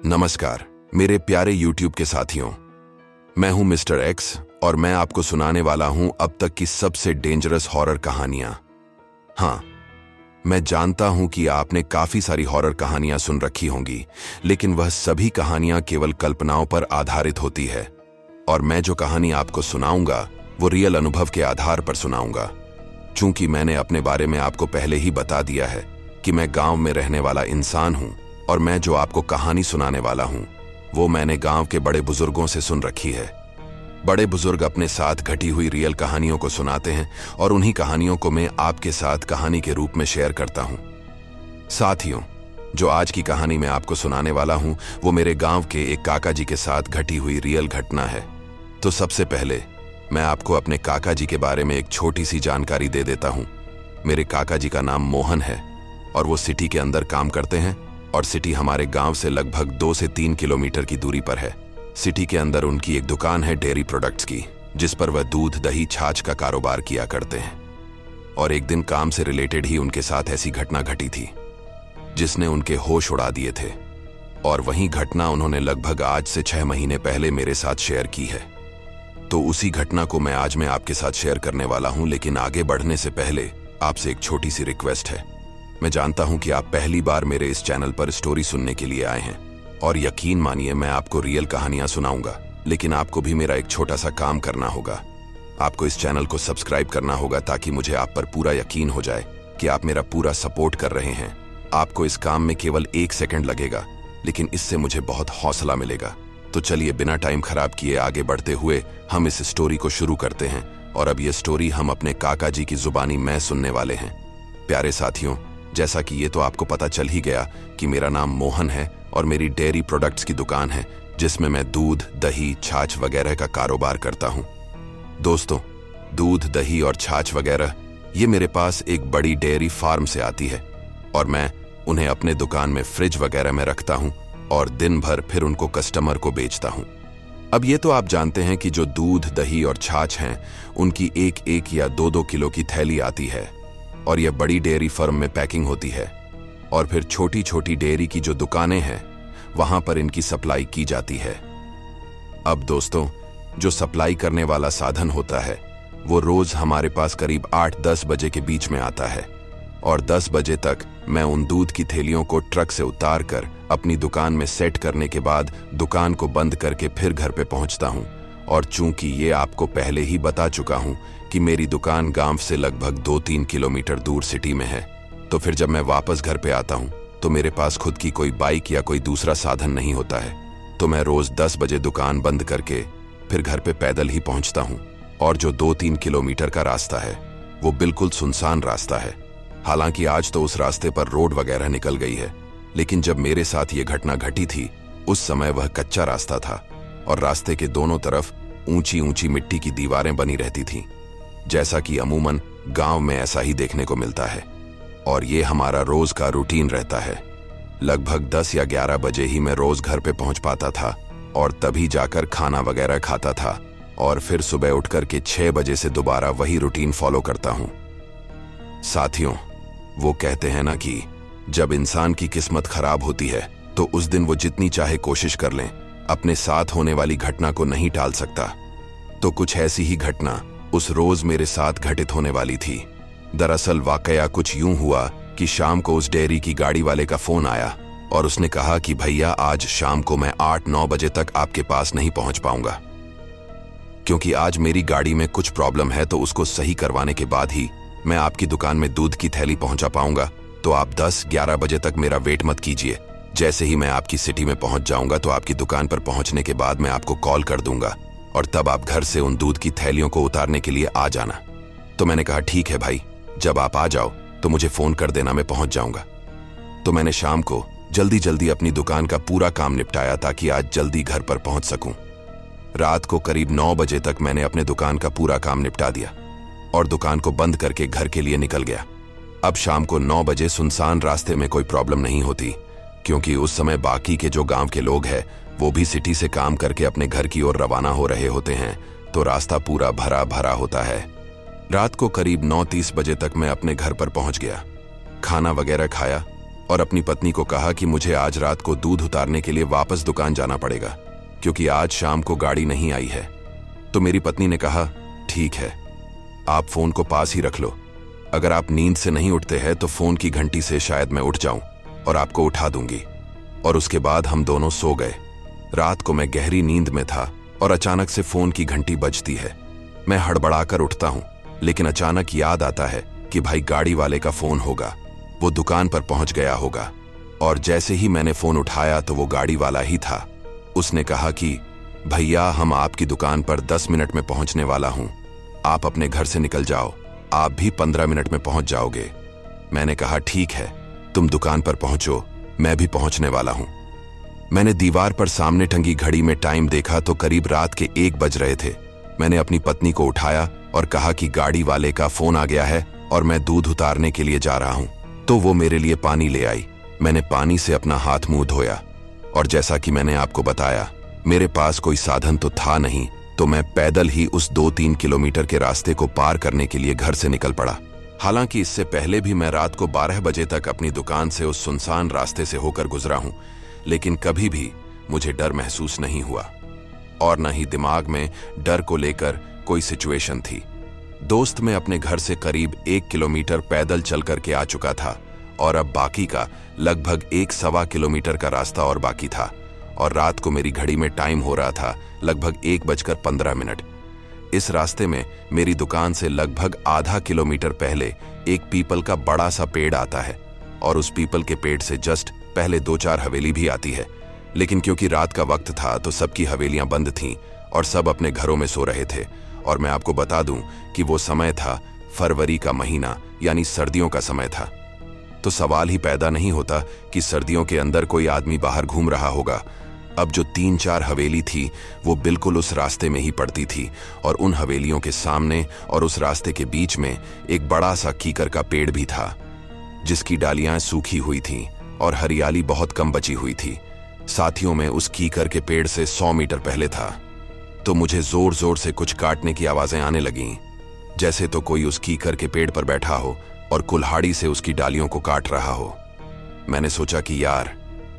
नमस्कार मेरे प्यारे YouTube के साथियों, मैं हूं मिस्टर एक्स और मैं आपको सुनाने वाला हूं अब तक की सबसे डेंजरस हॉरर कहानियां। हाँ, मैं जानता हूं कि आपने काफी सारी हॉरर कहानियां सुन रखी होंगी, लेकिन वह सभी कहानियां केवल कल्पनाओं पर आधारित होती है। और मैं जो कहानी आपको सुनाऊंगा वो रियल अनुभव के आधार पर सुनाऊंगा। चूंकि मैंने अपने बारे में आपको पहले ही बता दिया है कि मैं गांव में रहने वाला इंसान हूं, और मैं जो आपको कहानी सुनाने वाला हूं वो मैंने गांव के बड़े बुजुर्गों से सुन रखी है। बड़े बुजुर्ग अपने साथ घटी हुई रियल कहानियों को सुनाते हैं और उन्हीं कहानियों को मैं आपके साथ कहानी के रूप में शेयर करता हूं। साथियों, जो आज की कहानी मैं आपको सुनाने वाला हूं वो मेरे गांव के एक काका जी के साथ घटी हुई रियल घटना है। तो सबसे पहले मैं आपको अपने काका जी के बारे में एक छोटी सी जानकारी दे देता हूं। मेरे काका जी का नाम मोहन है और वो सिटी के अंदर काम करते हैं, और सिटी हमारे गांव से लगभग 2 से 3 किलोमीटर की दूरी पर है। सिटी के अंदर उनकी एक दुकान है डेयरी प्रोडक्ट्स की, जिस पर वह दूध, दही, छाछ का कारोबार किया करते हैं। और एक दिन काम से रिलेटेड ही उनके साथ ऐसी घटना घटी थी जिसने उनके होश उड़ा दिए थे, और वही घटना उन्होंने लगभग आज से 6 महीने पहले मेरे साथ शेयर की है। तो उसी घटना को मैं आज मैं आपके साथ शेयर करने वाला हूं, लेकिन आगे बढ़ने से पहले आपसे एक छोटी सी रिक्वेस्ट है। मैं जानता हूं कि आप पहली बार मेरे इस चैनल पर स्टोरी सुनने के लिए आए हैं, और यकीन मानिए मैं आपको रियल कहानियां सुनाऊंगा, लेकिन आपको भी मेरा एक छोटा सा काम करना होगा। आपको इस चैनल को सब्सक्राइब करना होगा ताकि मुझे आप पर पूरा यकीन हो जाए कि आप मेरा पूरा सपोर्ट कर रहे हैं। आपको इस काम में केवल 1 सेकंड लगेगा, लेकिन इससे मुझे बहुत हौसला मिलेगा। तो चलिए बिना टाइम खराब किए आगे बढ़ते हुए हम इस स्टोरी को शुरू करते हैं। और अब ये स्टोरी हम अपने काका जी की जुबानी में सुनने वाले हैं। प्यारे साथियों, जैसा कि ये तो आपको पता चल ही गया कि मेरा नाम मोहन है और मेरी डेयरी प्रोडक्ट्स की दुकान है, जिसमें मैं दूध, दही, छाछ वगैरह का कारोबार करता हूँ। दोस्तों, दूध, दही और छाछ वगैरह ये मेरे पास एक बड़ी डेयरी फार्म से आती है, और मैं उन्हें अपने दुकान में फ्रिज वगैरह में रखता हूँ और दिन भर फिर उनको कस्टमर को बेचता हूँ। अब ये तो आप जानते हैं कि जो दूध, दही और छाछ हैं उनकी 1-1 या 2-2 किलो की थैली आती है, और यह बड़ी डेयरी फर्म में पैकिंग होती है, और फिर छोटी छोटी डेयरी की जो दुकानें हैं वहां पर इनकी सप्लाई की जाती है। अब दोस्तों, जो सप्लाई करने वाला साधन होता है वो रोज हमारे पास करीब 8-10 बजे के बीच में आता है, और 10 बजे तक मैं उन दूध की थैलियों को ट्रक से उतार कर अपनी दुकान में सेट करने के बाद दुकान को बंद करके फिर घर पे पहुंचता हूं। और चूंकि ये आपको पहले ही बता चुका हूं कि मेरी दुकान गांव से लगभग 2-3 किलोमीटर दूर सिटी में है, तो फिर जब मैं वापस घर पे आता हूं तो मेरे पास खुद की कोई बाइक या कोई दूसरा साधन नहीं होता है। तो मैं रोज 10 बजे दुकान बंद करके फिर घर पे पैदल ही पहुंचता हूं। और जो 2-3 किलोमीटर का रास्ता है वो बिल्कुल सुनसान रास्ता है। हालांकि आज तो उस रास्ते पर रोड वगैरह निकल गई है, लेकिन जब मेरे साथ ये घटना घटी थी उस समय वह कच्चा रास्ता था, और रास्ते के दोनों तरफ ऊंची ऊंची मिट्टी की दीवारें बनी रहती थीं, जैसा कि अमूमन गांव में ऐसा ही देखने को मिलता है। और ये हमारा रोज का रूटीन रहता है। लगभग 10 या 11 बजे ही मैं रोज घर पे पहुंच पाता था, और तभी जाकर खाना वगैरह खाता था, और फिर सुबह उठकर के 6 बजे से दोबारा वही रूटीन फॉलो करता हूं। साथियों, वो कहते हैं ना कि जब इंसान की किस्मत खराब होती है तो उस दिन वो जितनी चाहे कोशिश कर लें, अपने साथ होने वाली घटना को नहीं टाल सकता। तो कुछ ऐसी ही घटना उस रोज मेरे साथ घटित होने वाली थी। दरअसल वाकया कुछ यूं हुआ कि शाम को उस डेयरी की गाड़ी वाले का फोन आया, और उसने कहा कि भैया आज शाम को मैं 8-9 बजे तक आपके पास नहीं पहुंच पाऊंगा, क्योंकि आज मेरी गाड़ी में कुछ प्रॉब्लम है, तो उसको सही करवाने के बाद ही मैं आपकी दुकान में दूध की थैली पहुंचा पाऊंगा। तो आप 10-11 बजे तक मेरा वेट मत कीजिए। जैसे ही मैं आपकी सिटी में पहुंच जाऊंगा तो आपकी दुकान पर पहुंचने के बाद मैं आपको कॉल कर दूंगा, और तब आप घर से उन दूध की थैलियों को उतारने के लिए आ जाना। तो मैंने कहा ठीक है भाई, जब आप आ जाओ तो मुझे फोन कर देना, मैं पहुंच जाऊंगा। तो मैंने शाम को जल्दी जल्दी अपनी दुकान का पूरा काम निपटाया ताकि आज जल्दी घर पर पहुंच सकूं। रात को करीब 9 बजे तक मैंने अपने दुकान का पूरा काम निपटा दिया और दुकान को बंद करके घर के लिए निकल गया। अब शाम को 9 बजे सुनसान रास्ते में कोई प्रॉब्लम नहीं होती, क्योंकि उस समय बाकी के जो गांव के लोग हैं वो भी सिटी से काम करके अपने घर की ओर रवाना हो रहे होते हैं, तो रास्ता पूरा भरा भरा होता है। रात को करीब 9:30 बजे तक मैं अपने घर पर पहुंच गया, खाना वगैरह खाया और अपनी पत्नी को कहा कि मुझे आज रात को दूध उतारने के लिए वापस दुकान जाना पड़ेगा क्योंकि आज शाम को गाड़ी नहीं आई है। तो मेरी पत्नी ने कहा, ठीक है, आप फोन को पास ही रख लो। अगर आप नींद से नहीं उठते हैं तो फोन की घंटी से शायद मैं उठ जाऊं और आपको उठा दूंगी। और उसके बाद हम दोनों सो गए। रात को मैं गहरी नींद में था और अचानक से फोन की घंटी बजती है। मैं हड़बड़ाकर उठता हूं, लेकिन अचानक याद आता है कि भाई गाड़ी वाले का फोन होगा, वो दुकान पर पहुंच गया होगा। और जैसे ही मैंने फोन उठाया तो वो गाड़ी वाला ही था। उसने कहा कि भैया, हम आपकी दुकान पर 10 मिनट में पहुंचने वाला हूं, आप अपने घर से निकल जाओ, आप भी 15 मिनट में पहुंच जाओगे। मैंने कहा, ठीक है, तुम दुकान पर पहुंचो, मैं भी पहुंचने वाला हूं। मैंने दीवार पर सामने टंगी घड़ी में टाइम देखा तो करीब रात के 1 बज रहे थे। मैंने अपनी पत्नी को उठाया और कहा कि गाड़ी वाले का फोन आ गया है और मैं दूध उतारने के लिए जा रहा हूं। तो वो मेरे लिए पानी ले आई। मैंने पानी से अपना हाथ मुंह धोया और जैसा कि मैंने आपको बताया, मेरे पास कोई साधन तो था नहीं, तो मैं पैदल ही उस 2-3 किलोमीटर के रास्ते को पार करने के लिए घर से निकल पड़ा। हालांकि इससे पहले भी मैं रात को 12 बजे तक अपनी दुकान से उस सुनसान रास्ते से होकर गुजरा हूं, लेकिन कभी भी मुझे डर महसूस नहीं हुआ और न ही दिमाग में डर को लेकर कोई सिचुएशन थी। दोस्त, मैं अपने घर से करीब 1 किलोमीटर पैदल चल करके आ चुका था और अब बाकी का लगभग 1-1.25 किलोमीटर का रास्ता और बाकी था और रात को मेरी घड़ी में टाइम हो रहा था लगभग 1:15। इस रास्ते में मेरी दुकान से लगभग आधा किलोमीटर पहले एक पीपल का बड़ा सा पेड़ आता है और उस पीपल के पेड़ से जस्ट पहले 2-4 हवेली भी आती है। लेकिन क्योंकि रात का वक्त था तो सबकी हवेलियां बंद थीं और सब अपने घरों में सो रहे थे। और मैं आपको बता दूं कि वो समय था फरवरी का महीना, यानी सर्दियों का समय था। तो सवाल ही पैदा नहीं होता कि सर्दियों के अंदर कोई आदमी बाहर घूम रहा होगा। अब जो 3-4 हवेली थी वो बिल्कुल उस रास्ते में ही पड़ती थी और उन हवेलियों के सामने और उस रास्ते के बीच में एक बड़ा सा कीकर का पेड़ भी था जिसकी डालियां सूखी हुई थीं और हरियाली बहुत कम बची हुई थी। साथियों में उस कीकर के पेड़ से 100 मीटर पहले था। तो मुझे जोर जोर से कुछ काटने की आवाजें आने लगीं, जैसे तो कोई उस कीकर के पेड़ पर बैठा हो और कुल्हाड़ी से उसकी डालियों को काट रहा हो। मैंने सोचा कि यार,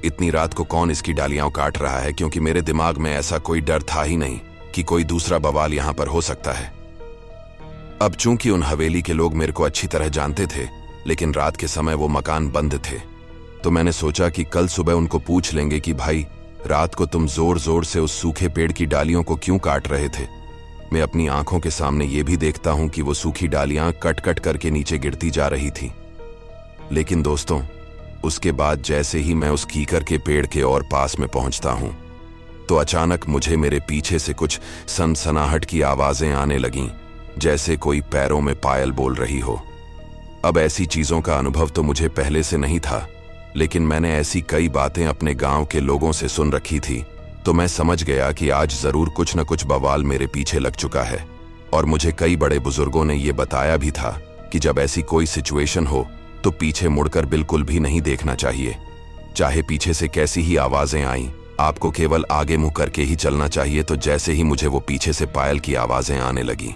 इतनी रात को कौन इसकी डालियां काट रहा है, क्योंकि मेरे दिमाग में ऐसा कोई डर था ही नहीं कि कोई दूसरा बवाल यहां पर हो सकता है। अब चूंकि उन हवेली के लोग मेरे को अच्छी तरह जानते थे, लेकिन रात के समय वो मकान बंद थे, तो मैंने सोचा कि कल सुबह उनको पूछ लेंगे कि भाई, रात को तुम जोर जोर से उस सूखे पेड़ की डालियों को क्यों काट रहे थे। मैं अपनी आंखों के सामने ये भी देखता हूं कि वो सूखी डालियां कट कट करके नीचे गिरती जा रही थी। लेकिन दोस्तों, उसके बाद जैसे ही मैं उस कीकर के पेड़ के और पास में पहुंचता हूं तो अचानक मुझे मेरे पीछे से कुछ सनसनाहट की आवाजें आने लगीं, जैसे कोई पैरों में पायल बोल रही हो। अब ऐसी चीजों का अनुभव तो मुझे पहले से नहीं था, लेकिन मैंने ऐसी कई बातें अपने गांव के लोगों से सुन रखी थी, तो मैं समझ गया कि आज जरूर कुछ न कुछ बवाल मेरे पीछे लग चुका है। और मुझे कई बड़े बुजुर्गों ने यह बताया भी था कि जब ऐसी कोई सिचुएशन हो तो पीछे मुड़कर बिल्कुल भी नहीं देखना चाहिए। चाहे पीछे से कैसी ही आवाजें आईं, आपको केवल आगे मुंह करके ही चलना चाहिए। तो जैसे ही मुझे वो पीछे से पायल की आवाजें आने लगी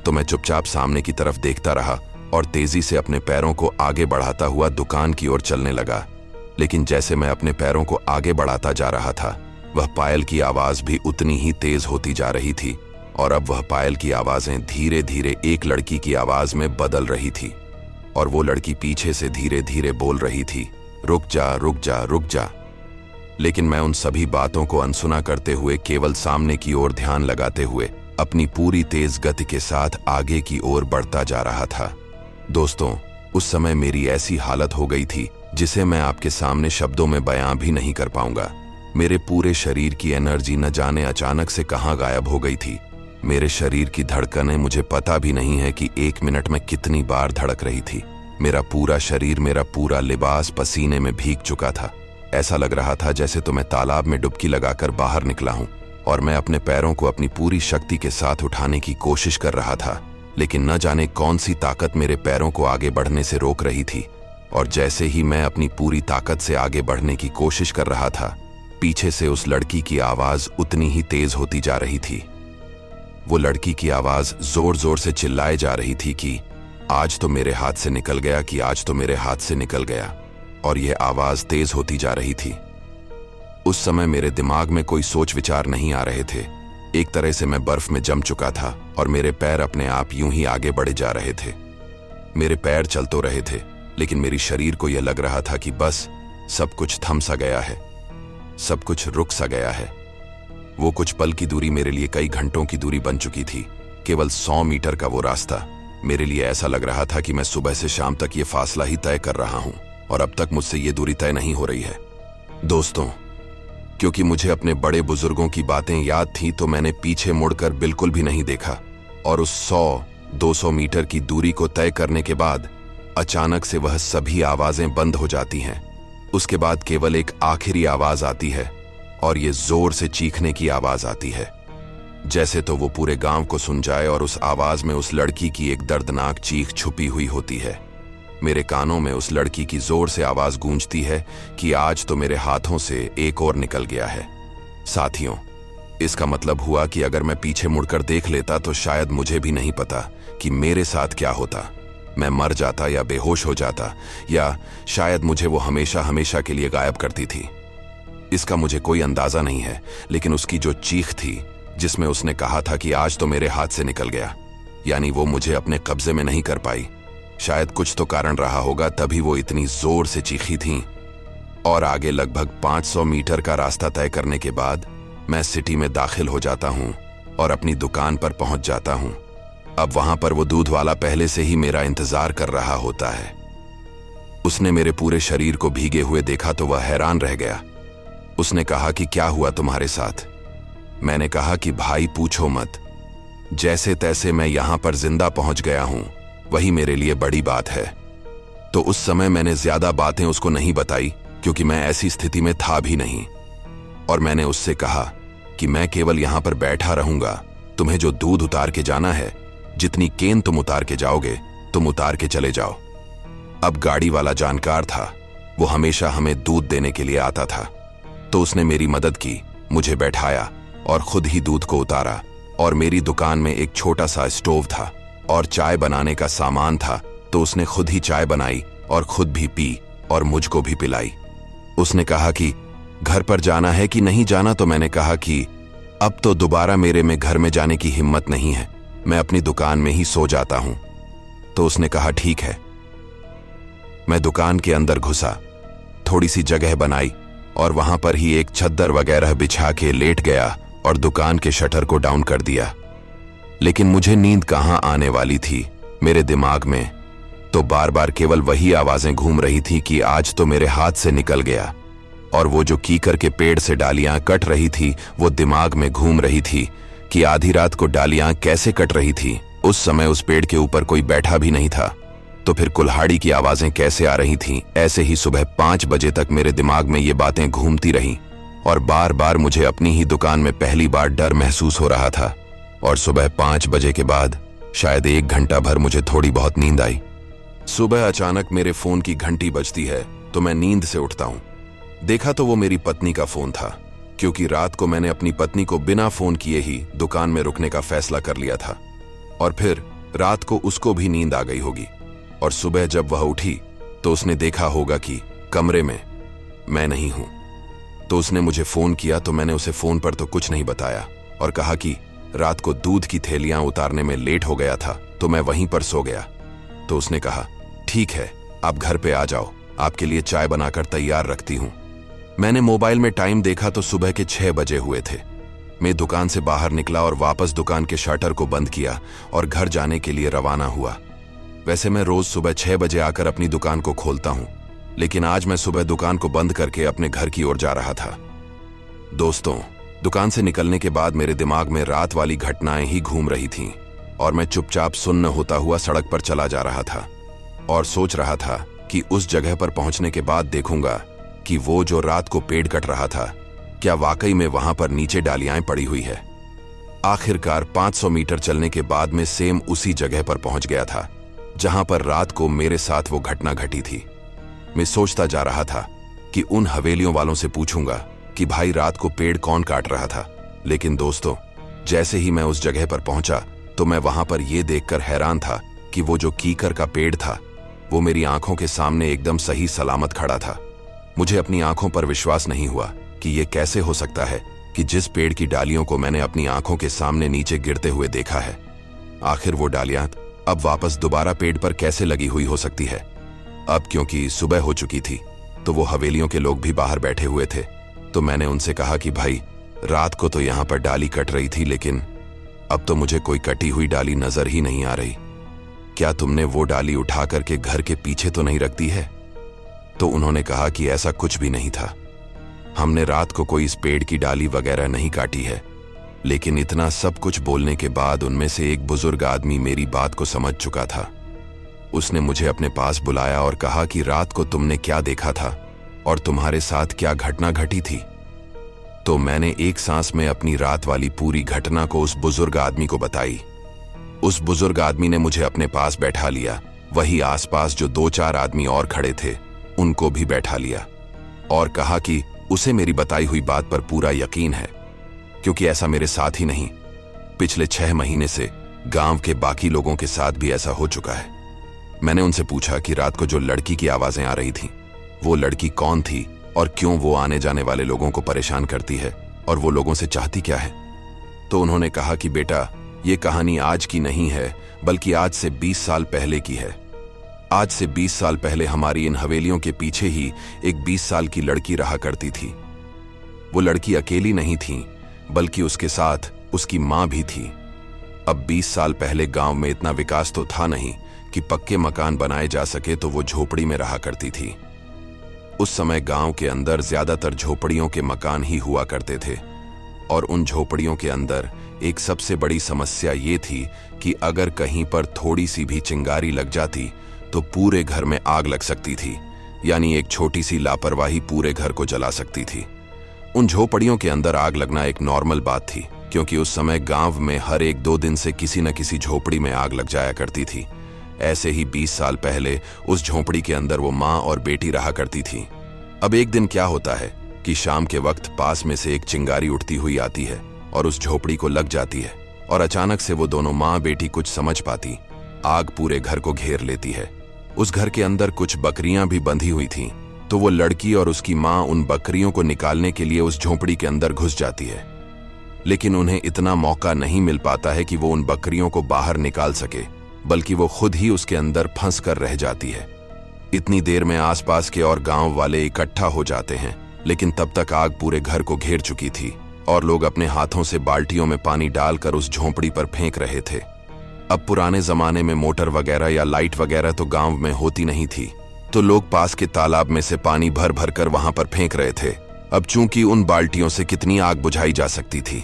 तो मैं चुपचाप सामने की तरफ देखता रहा और तेजी से अपने पैरों को आगे बढ़ाता हुआ दुकान की ओर चलने लगा। लेकिन जैसे मैं अपने पैरों को आगे बढ़ाता जा रहा था, वह पायल की आवाज भी उतनी ही तेज होती जा रही थी और अब वह पायल की आवाजें धीरे धीरे एक लड़की की आवाज में बदल रही थी और वो लड़की पीछे से धीरे धीरे बोल रही थी, रुक जा रुक जा रुक जा। लेकिन मैं उन सभी बातों को अनसुना करते हुए केवल सामने की ओर ध्यान लगाते हुए अपनी पूरी तेज गति के साथ आगे की ओर बढ़ता जा रहा था। दोस्तों, उस समय मेरी ऐसी हालत हो गई थी जिसे मैं आपके सामने शब्दों में बयां भी नहीं कर पाऊंगा। मेरे पूरे शरीर की एनर्जी न जाने अचानक से कहां गायब हो गई थी। मेरे शरीर की धड़कनें मुझे पता भी नहीं है कि 1 मिनट में कितनी बार धड़क रही थी। मेरा पूरा शरीर, मेरा पूरा लिबास पसीने में भीग चुका था। ऐसा लग रहा था जैसे तो मैं तालाब में डुबकी लगाकर बाहर निकला हूं और मैं अपने पैरों को अपनी पूरी शक्ति के साथ उठाने की कोशिश कर रहा था, लेकिन न जाने कौन सी ताकत मेरे पैरों को आगे बढ़ने से रोक रही थी। और जैसे ही मैं अपनी पूरी ताकत से आगे बढ़ने की कोशिश कर रहा था, पीछे से उस लड़की की आवाज उतनी ही तेज होती जा रही थी। वो लड़की की आवाज जोर जोर से चिल्लाए जा रही थी कि आज तो मेरे हाथ से निकल गया, कि आज तो मेरे हाथ से निकल गया। और यह आवाज तेज होती जा रही थी। उस समय मेरे दिमाग में कोई सोच विचार नहीं आ रहे थे। एक तरह से मैं बर्फ में जम चुका था और मेरे पैर अपने आप यूं ही आगे बढ़े जा रहे थे। मेरे पैर चल तो रहे थे, लेकिन मेरी शरीर को यह लग रहा था कि बस सब कुछ थम सा गया है, सब कुछ रुक सा गया है। वो कुछ पल की दूरी मेरे लिए कई घंटों की दूरी बन चुकी थी। केवल 100 मीटर का वो रास्ता मेरे लिए ऐसा लग रहा था कि मैं सुबह से शाम तक ये फासला ही तय कर रहा हूं और अब तक मुझसे ये दूरी तय नहीं हो रही है। दोस्तों, क्योंकि मुझे अपने बड़े बुजुर्गों की बातें याद थीं तो मैंने पीछे मुड़कर बिल्कुल भी नहीं देखा और उस 100-200 मीटर की दूरी को तय करने के बाद अचानक से वह सभी आवाजें बंद हो जाती हैं। उसके बाद केवल एक आखिरी आवाज आती है और ये जोर से चीखने की आवाज आती है, जैसे तो वो पूरे गांव को सुन जाए और उस आवाज में उस लड़की की एक दर्दनाक चीख छुपी हुई होती है। मेरे कानों में उस लड़की की जोर से आवाज गूंजती है कि आज तो मेरे हाथों से एक और निकल गया है। साथियों, इसका मतलब हुआ कि अगर मैं पीछे मुड़कर देख लेता तो शायद मुझे भी नहीं पता कि मेरे साथ क्या होता। मैं मर जाता या बेहोश हो जाता, या शायद मुझे वो हमेशा हमेशा के लिए गायब करती थी। इसका मुझे कोई अंदाजा नहीं है, लेकिन उसकी जो चीख थी जिसमें उसने कहा था कि आज तो मेरे हाथ से निकल गया, यानी वो मुझे अपने कब्जे में नहीं कर पाई। शायद कुछ तो कारण रहा होगा, तभी वो इतनी जोर से चीखी थीं। और आगे लगभग 500 मीटर का रास्ता तय करने के बाद मैं सिटी में दाखिल हो जाता हूं और अपनी दुकान पर पहुंच जाता हूं। अब वहां पर वो दूध वाला पहले से ही मेरा इंतजार कर रहा होता है। उसने मेरे पूरे शरीर को भीगे हुए देखा तो वह हैरान रह गया। उसने कहा कि क्या हुआ तुम्हारे साथ? मैंने कहा कि भाई पूछो मत, जैसे तैसे मैं यहां पर जिंदा पहुंच गया हूं, वही मेरे लिए बड़ी बात है। तो उस समय मैंने ज्यादा बातें उसको नहीं बताई क्योंकि मैं ऐसी स्थिति में था भी नहीं। और मैंने उससे कहा कि मैं केवल यहां पर बैठा रहूंगा, तुम्हें जो दूध उतार के जाना है, जितनी केन तुम उतार के जाओगे तुम उतार के चले जाओ। अब गाड़ी वाला जानकार था, वो हमेशा हमें दूध देने के लिए आता था, तो उसने मेरी मदद की, मुझे बैठाया और खुद ही दूध को उतारा। और मेरी दुकान में एक छोटा सा स्टोव था और चाय बनाने का सामान था, तो उसने खुद ही चाय बनाई और खुद भी पी और मुझको भी पिलाई। उसने कहा कि घर पर जाना है कि नहीं जाना, तो मैंने कहा कि अब तो दोबारा मेरे में घर में जाने की हिम्मत नहीं है, मैं अपनी दुकान में ही सो जाता हूं। तो उसने कहा ठीक है। मैं दुकान के अंदर घुसा, थोड़ी सी जगह बनाई और वहां पर ही एक चद्दर वगैरह बिछा के लेट गया और दुकान के शटर को डाउन कर दिया। लेकिन मुझे नींद कहां आने वाली थी। मेरे दिमाग में तो बार बार केवल वही आवाजें घूम रही थी कि आज तो मेरे हाथ से निकल गया। और वो जो कीकर के पेड़ से डालियां कट रही थी, वो दिमाग में घूम रही थी कि आधी रात को डालियां कैसे कट रही थी। उस समय उस पेड़ के ऊपर कोई बैठा भी नहीं था, तो फिर कुल्हाड़ी की आवाजें कैसे आ रही थीं। ऐसे ही सुबह 5 बजे तक मेरे दिमाग में ये बातें घूमती रहीं और बार बार मुझे अपनी ही दुकान में पहली बार डर महसूस हो रहा था। और सुबह 5 बजे के बाद शायद 1 घंटा भर मुझे थोड़ी बहुत नींद आई। सुबह अचानक मेरे फोन की घंटी बजती है तो मैं नींद से उठता हूं। देखा तो वो मेरी पत्नी का फोन था, क्योंकि रात को मैंने अपनी पत्नी को बिना फोन किए ही दुकान में रुकने का फैसला कर लिया था। और फिर रात को उसको भी नींद आ गई होगी और सुबह जब वह उठी तो उसने देखा होगा कि कमरे में मैं नहीं हूं। तो उसने मुझे फोन किया, तो मैंने उसे फोन पर तो कुछ नहीं बताया और कहा कि रात को दूध की थैलियां उतारने में लेट हो गया था तो मैं वहीं पर सो गया। तो उसने कहा ठीक है, आप घर पे आ जाओ, आपके लिए चाय बनाकर तैयार रखती हूं। मैंने मोबाइल में टाइम देखा तो सुबह के 6 बजे हुए थे। मैं दुकान से बाहर निकला और वापस दुकान के शटर को बंद किया और घर जाने के लिए रवाना हुआ। वैसे मैं रोज सुबह 6 बजे आकर अपनी दुकान को खोलता हूं, लेकिन आज मैं सुबह दुकान को बंद करके अपने घर की ओर जा रहा था। दोस्तों, दुकान से निकलने के बाद मेरे दिमाग में रात वाली घटनाएं ही घूम रही थीं और मैं चुपचाप सुन्न होता हुआ सड़क पर चला जा रहा था और सोच रहा था कि उस जगह पर पहुंचने के बाद देखूंगा कि वो जो रात को पेड़ कट रहा था, क्या वाकई में वहां पर नीचे डालियां पड़ी हुई है। आखिरकार 500 मीटर चलने के बाद मैं सेम उसी जगह पर पहुंच गया था जहां पर रात को मेरे साथ वो घटना घटी थी। मैं सोचता जा रहा था कि उन हवेलियों वालों से पूछूंगा कि भाई रात को पेड़ कौन काट रहा था। लेकिन दोस्तों, जैसे ही मैं उस जगह पर पहुंचा तो मैं वहां पर यह देखकर हैरान था कि वो जो कीकर का पेड़ था वो मेरी आंखों के सामने एकदम सही सलामत खड़ा था। मुझे अपनी आंखों पर विश्वास नहीं हुआ कि ये कैसे हो सकता है कि जिस पेड़ की डालियों को मैंने अपनी आंखों के सामने नीचे गिरते हुए देखा है, आखिर वो डालियां अब वापस दोबारा पेड़ पर कैसे लगी हुई हो सकती है। अब क्योंकि सुबह हो चुकी थी तो वो हवेलियों के लोग भी बाहर बैठे हुए थे, तो मैंने उनसे कहा कि भाई, रात को तो यहाँ पर डाली कट रही थी, लेकिन अब तो मुझे कोई कटी हुई डाली नजर ही नहीं आ रही। क्या तुमने वो डाली उठा करके घर के पीछे तो नहीं रख दी है? तो उन्होंने कहा कि ऐसा कुछ भी नहीं था, हमने रात को कोई इस पेड़ की डाली वगैरह नहीं काटी है। लेकिन इतना सब कुछ बोलने के बाद उनमें से एक बुजुर्ग आदमी मेरी बात को समझ चुका था। उसने मुझे अपने पास बुलाया और कहा कि रात को तुमने क्या देखा था और तुम्हारे साथ क्या घटना घटी थी। तो मैंने एक सांस में अपनी रात वाली पूरी घटना को उस बुजुर्ग आदमी को बताई। उस बुजुर्ग आदमी ने मुझे अपने पास बैठा लिया। वही आसपास जो 2-4 आदमी और खड़े थे उनको भी बैठा लिया और कहा कि उसे मेरी बताई हुई बात पर पूरा यकीन है, क्योंकि ऐसा मेरे साथ ही नहीं, पिछले 6 महीने से गांव के बाकी लोगों के साथ भी ऐसा हो चुका है। मैंने उनसे पूछा कि रात को जो लड़की की आवाजें आ रही थीं, वो लड़की कौन थी और क्यों वो आने जाने वाले लोगों को परेशान करती है और वो लोगों से चाहती क्या है। तो उन्होंने कहा कि बेटा, ये कहानी आज की नहीं है, बल्कि आज से 20 साल पहले की है। आज से 20 साल पहले हमारी इन हवेलियों के पीछे ही एक 20 साल की लड़की रहा करती थी। वो लड़की अकेली नहीं थी, बल्कि उसके साथ उसकी मां भी थी। अब 20 साल पहले गांव में इतना विकास तो था नहीं कि पक्के मकान बनाए जा सके, तो वो झोपड़ी में रहा करती थी। उस समय गांव के अंदर ज्यादातर झोपड़ियों के मकान ही हुआ करते थे और उन झोपड़ियों के अंदर एक सबसे बड़ी समस्या ये थी कि अगर कहीं पर थोड़ी सी भी चिंगारी लग जाती तो पूरे घर में आग लग सकती थी, यानी एक छोटी सी लापरवाही पूरे घर को जला सकती थी। उन झोपड़ियों के अंदर आग लगना एक नॉर्मल बात थी, क्योंकि उस समय गांव में हर 1-2 दिन से किसी न किसी झोपड़ी में आग लग जाया करती थी। ऐसे ही 20 साल पहले उस झोपड़ी के अंदर वो माँ और बेटी रहा करती थी। अब एक दिन क्या होता है कि शाम के वक्त पास में से एक चिंगारी उठती हुई आती है और उस झोपड़ी को लग जाती है, और अचानक से वो दोनों माँ बेटी कुछ समझ पाती, आग पूरे घर को घेर लेती है। उस घर के अंदर कुछ बकरियां भी बंधी हुई थीं, तो वो लड़की और उसकी माँ उन बकरियों को निकालने के लिए उस झोपड़ी के अंदर घुस जाती है। लेकिन उन्हें इतना मौका नहीं मिल पाता है कि वो उन बकरियों को बाहर निकाल सके, बल्कि वो खुद ही उसके अंदर फंस कर रह जाती है। इतनी देर में आसपास के और गांव वाले इकट्ठा हो जाते हैं, लेकिन तब तक आग पूरे घर को घेर चुकी थी और लोग अपने हाथों से बाल्टियों में पानी डालकर उस झोंपड़ी पर फेंक रहे थे। अब पुराने जमाने में मोटर वगैरह या लाइट वगैरह तो गांव में होती नहीं थी, तो लोग पास के तालाब में से पानी भर भर कर वहां पर फेंक रहे थे। अब चूंकि उन बाल्टियों से कितनी आग बुझाई जा सकती थी,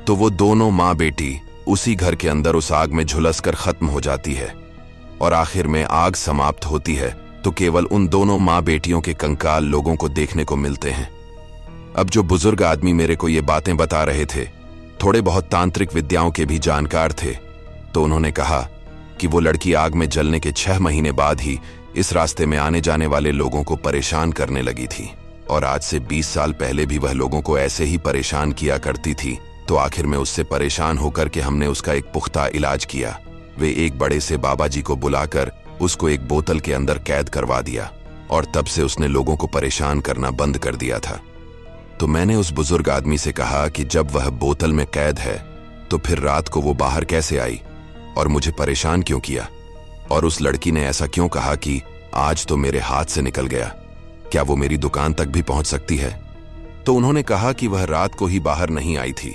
तो वो दोनों माँ बेटी उसी घर के अंदर उस आग में झुलसकर खत्म हो जाती है और आखिर में आग समाप्त होती है तो केवल उन दोनों माँ बेटियों के कंकाल लोगों को देखने को मिलते हैं। अब जो बुजुर्ग आदमी मेरे को ये बातें बता रहे थे, थोड़े बहुत तांत्रिक विद्याओं के भी जानकार थे, तो उन्होंने कहा कि वो लड़की आग में जलने के 6 महीने बाद ही इस रास्ते में आने जाने वाले लोगों को परेशान करने लगी थी, और आज से 20 साल पहले भी वह लोगों को ऐसे ही परेशान किया करती थी। तो आखिर में उससे परेशान होकर के हमने उसका एक पुख्ता इलाज किया। वे एक बड़े से बाबा जी को बुलाकर उसको एक बोतल के अंदर कैद करवा दिया, और तब से उसने लोगों को परेशान करना बंद कर दिया था। तो मैंने उस बुजुर्ग आदमी से कहा कि जब वह बोतल में कैद है तो फिर रात को वो बाहर कैसे आई और मुझे परेशान क्यों किया, और उस लड़की ने ऐसा क्यों कहा कि आज तो मेरे हाथ से निकल गया, क्या वो मेरी दुकान तक भी पहुंच सकती है। तो उन्होंने कहा कि वह रात को ही बाहर नहीं आई थी,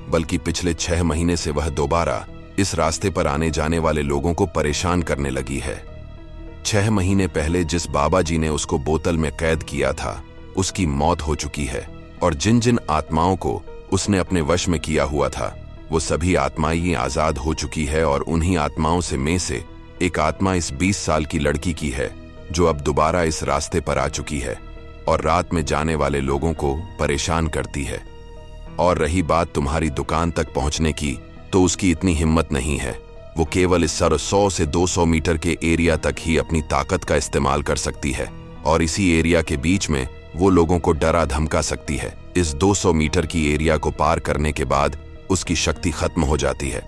बल्कि पिछले 6 महीने से वह दोबारा इस रास्ते पर आने जाने वाले लोगों को परेशान करने लगी है। 6 महीने पहले जिस बाबा जी ने उसको बोतल में कैद किया था, उसकी मौत हो चुकी है, और जिन जिन आत्माओं को उसने अपने वश में किया हुआ था, वो सभी आत्माएं आजाद हो चुकी है, और उन्हीं आत्माओं में से एक आत्मा इस 20 साल की लड़की की है, जो अब दोबारा इस रास्ते पर आ चुकी है और रात में जाने वाले लोगों को परेशान करती है। और रही बात तुम्हारी दुकान तक पहुंचने की, तो उसकी इतनी हिम्मत नहीं है। वो केवल इस 100 से 200 मीटर के एरिया तक ही अपनी ताकत का इस्तेमाल कर सकती है, और इसी एरिया के बीच में वो लोगों को डरा धमका सकती है। इस 200 मीटर की एरिया को पार करने के बाद उसकी शक्ति खत्म हो जाती है,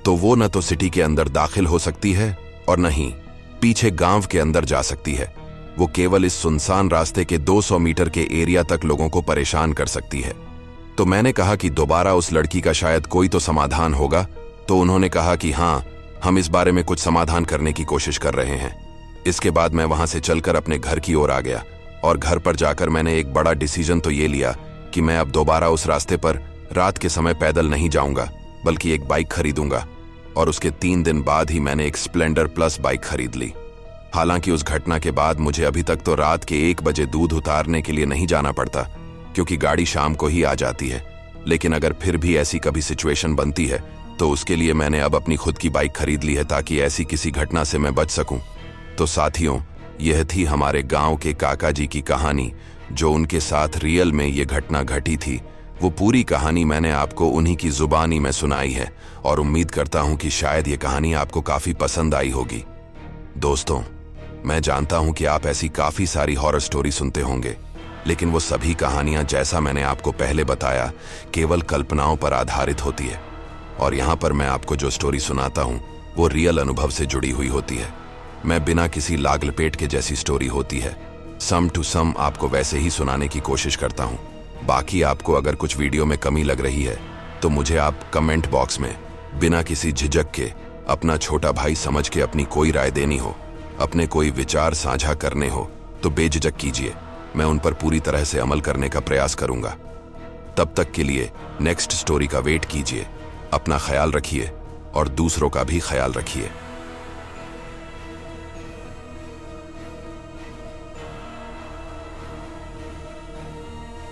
तो वो न तो सिटी के अंदर दाखिल हो सकती है और न ही पीछे गांव के अंदर जा सकती है। वो केवल इस सुनसान रास्ते के 200 मीटर के एरिया तक लोगों को परेशान कर सकती है। तो मैंने कहा कि दोबारा उस लड़की का शायद कोई तो समाधान होगा। तो उन्होंने कहा कि हाँ, हम इस बारे में कुछ समाधान करने की कोशिश कर रहे हैं। इसके बाद मैं वहां से चलकर अपने घर की ओर आ गया और घर पर जाकर मैंने एक बड़ा डिसीजन तो ये लिया कि मैं अब दोबारा उस रास्ते पर रात के समय पैदल नहीं जाऊंगा, बल्कि एक बाइक खरीदूंगा। और उसके 3 दिन बाद ही मैंने एक स्प्लेंडर प्लस बाइक खरीद ली। हालांकि उस घटना के बाद मुझे अभी तक तो रात के 1 बजे दूध उतारने के लिए नहीं जाना पड़ता, क्योंकि गाड़ी शाम को ही आ जाती है। लेकिन अगर फिर भी ऐसी कभी सिचुएशन बनती है तो उसके लिए मैंने अब अपनी खुद की बाइक खरीद ली है, ताकि ऐसी किसी घटना से मैं बच सकूं। तो साथियों, यह थी हमारे गांव के काका जी की कहानी, जो उनके साथ रियल में ये घटना घटी थी। वो पूरी कहानी मैंने आपको उन्हीं की जुबानी में सुनाई है और उम्मीद करता हूं कि शायद ये कहानी आपको काफी पसंद आई होगी। दोस्तों, मैं जानता हूं कि आप ऐसी काफी सारी हॉरर स्टोरी सुनते होंगे, लेकिन वो सभी कहानियां, जैसा मैंने आपको पहले बताया, केवल कल्पनाओं पर आधारित होती है। और यहां पर मैं आपको जो स्टोरी सुनाता हूं वो रियल अनुभव से जुड़ी हुई होती है। मैं बिना किसी लाग लपेट के जैसी स्टोरी होती है, सम टू सम आपको वैसे ही सुनाने की कोशिश करता हूं। बाकी आपको अगर कुछ वीडियो में कमी लग रही है तो मुझे आप कमेंट बॉक्स में बिना किसी झिझक के अपना छोटा भाई समझ के अपनी कोई राय देनी हो, अपने कोई विचार साझा करने हो तो बेझिझक कीजिए। मैं उन पर पूरी तरह से अमल करने का प्रयास करूंगा। तब तक के लिए नेक्स्ट स्टोरी का वेट कीजिए। अपना ख्याल रखिए और दूसरों का भी ख्याल रखिए।